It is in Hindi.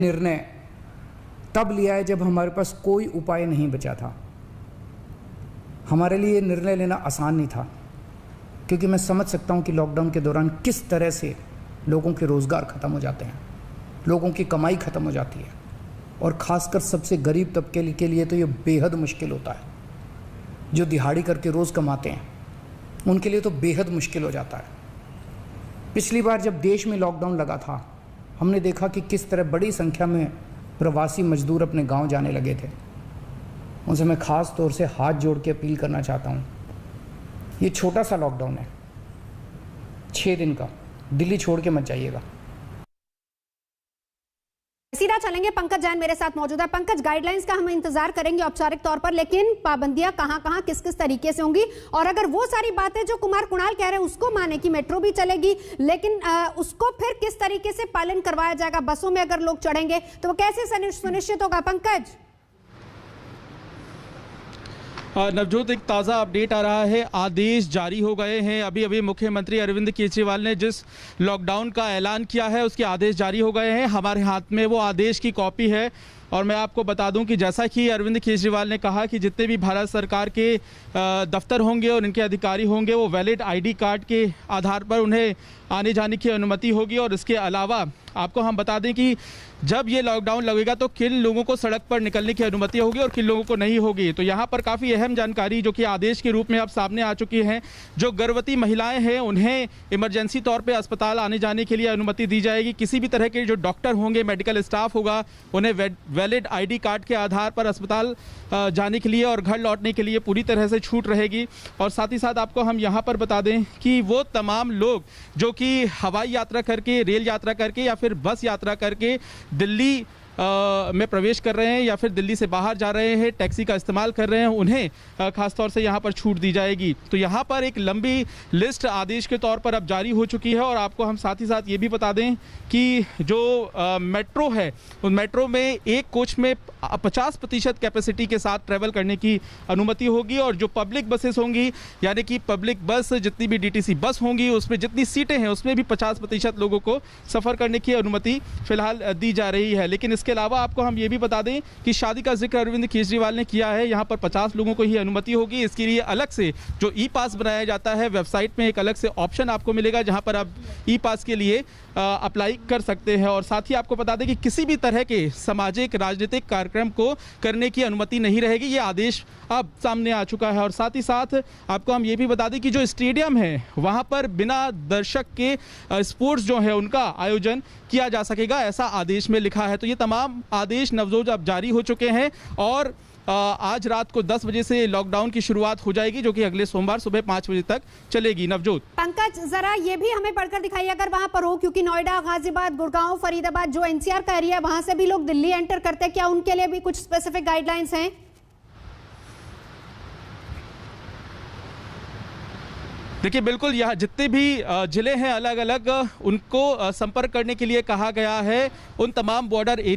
निर्णय तब लिया है जब हमारे पास कोई उपाय नहीं बचा था। हमारे लिए निर्णय लेना आसान नहीं था, क्योंकि मैं समझ सकता हूं कि लॉकडाउन के दौरान किस तरह से लोगों के रोज़गार ख़त्म हो जाते हैं, लोगों की कमाई ख़त्म हो जाती है, और ख़ासकर सबसे गरीब तबके के लिए तो ये बेहद मुश्किल होता है। जो दिहाड़ी करके रोज़ कमाते हैं उनके लिए तो बेहद मुश्किल हो जाता है। पिछली बार जब देश में लॉकडाउन लगा था, हमने देखा कि किस तरह बड़ी संख्या में प्रवासी मजदूर अपने गांव जाने लगे थे। उनसे मैं ख़ास तौर से हाथ जोड़ के अपील करना चाहता हूं, ये छोटा सा लॉकडाउन है, 6 दिन का, दिल्ली छोड़ के मत जाइएगा। सीधा चलेंगे, पंकज जैन मेरे साथ मौजूद है। पंकज, गाइडलाइंस का हम इंतजार करेंगे औपचारिक तौर पर, लेकिन पाबंदियां कहां-कहां किस-किस तरीके से होंगी, और अगर वो सारी बातें जो कुमार कुणाल कह रहे हैं उसको माने कि मेट्रो भी चलेगी, लेकिन उसको फिर किस तरीके से पालन करवाया जाएगा? बसों में अगर लोग चढ़ेंगे तो वो कैसे सुनिश्चित होगा? पंकज नवजोत, एक ताज़ा अपडेट आ रहा है, आदेश जारी हो गए हैं। अभी अभी मुख्यमंत्री अरविंद केजरीवाल ने जिस लॉकडाउन का ऐलान किया है उसके आदेश जारी हो गए हैं। हमारे हाथ में वो आदेश की कॉपी है, और मैं आपको बता दूं कि जैसा कि अरविंद केजरीवाल ने कहा कि जितने भी भारत सरकार के दफ्तर होंगे और इनके अधिकारी होंगे वो वैलिड आईडी कार्ड के आधार पर उन्हें आने जाने की अनुमति होगी। और इसके अलावा आपको हम बता दें कि जब ये लॉकडाउन लगेगा तो किन लोगों को सड़क पर निकलने की अनुमति होगी और किन लोगों को नहीं होगी। तो यहाँ पर काफ़ी अहम जानकारी जो कि आदेश के रूप में अब सामने आ चुकी है। जो गर्भवती महिलाएं हैं उन्हें इमरजेंसी तौर पे अस्पताल आने जाने के लिए अनुमति दी जाएगी। किसी भी तरह के जो डॉक्टर होंगे, मेडिकल स्टाफ होगा, उन्हें वैलिड आईडी कार्ड के आधार पर अस्पताल जाने के लिए और घर लौटने के लिए पूरी तरह से छूट रहेगी। और साथ ही साथ आपको हम यहाँ पर बता दें कि वो तमाम लोग जो कि हवाई यात्रा करके, रेल यात्रा करके या फिर बस यात्रा करके दिल्ली में प्रवेश कर रहे हैं या फिर दिल्ली से बाहर जा रहे हैं, टैक्सी का इस्तेमाल कर रहे हैं, उन्हें खासतौर से यहाँ पर छूट दी जाएगी। तो यहाँ पर एक लंबी लिस्ट आदेश के तौर पर अब जारी हो चुकी है। और आपको हम साथ ही साथ ये भी बता दें कि जो मेट्रो है उस मेट्रो में एक कोच में 50% कैपेसिटी के साथ ट्रैवल करने की अनुमति होगी। और जो पब्लिक बसेस होंगी, यानी कि पब्लिक बस जितनी भी डीटीसी बस होंगी उसमें जितनी सीटें हैं उसमें भी 50% लोगों को सफ़र करने की अनुमति फिलहाल दी जा रही है। लेकिन इसके अलावा आपको हम ये भी बता दें कि शादी का जिक्र अरविंद केजरीवाल ने किया है। यहाँ पर 50 लोगों को ही अनुमति होगी। इसके लिए अलग से जो ई पास बनाया जाता है, वेबसाइट में एक अलग से ऑप्शन आपको मिलेगा जहाँ पर आप ई पास के लिए अप्लाई कर सकते हैं। और साथ ही आपको बता दें कि किसी भी तरह के सामाजिक राजनीतिक कार्यक्रम को करने की अनुमति नहीं रहेगी। ये आदेश अब सामने आ चुका है। और साथ ही साथ आपको हम ये भी बता दें कि जो स्टेडियम है वहाँ पर बिना दर्शक के स्पोर्ट्स जो है उनका आयोजन किया जा सकेगा, ऐसा आदेश में लिखा है। तो ये तमाम आदेश नवजोत अब जारी हो चुके हैं और आज रात को 10 बजे से लॉकडाउन की शुरुआत हो जाएगी, जो कि अगले सोमवार सुबह 5 बजे तक चलेगी। नवजोत, पंकज जरा ये भी हमें पढ़कर दिखाइए अगर वहां पर हो, क्योंकि नोएडा, गाजियाबाद, गुड़गांव, फरीदाबाद जो एनसीआर का एरिया है वहां से भी लोग दिल्ली एंटर करते हैं, क्या उनके लिए भी कुछ स्पेसिफिक गाइडलाइंस हैं? देखिए, बिल्कुल यहाँ जितने भी जिले हैं अलग अलग, उनको संपर्क करने के लिए कहा गया है। उन तमाम बॉर्डर एरिया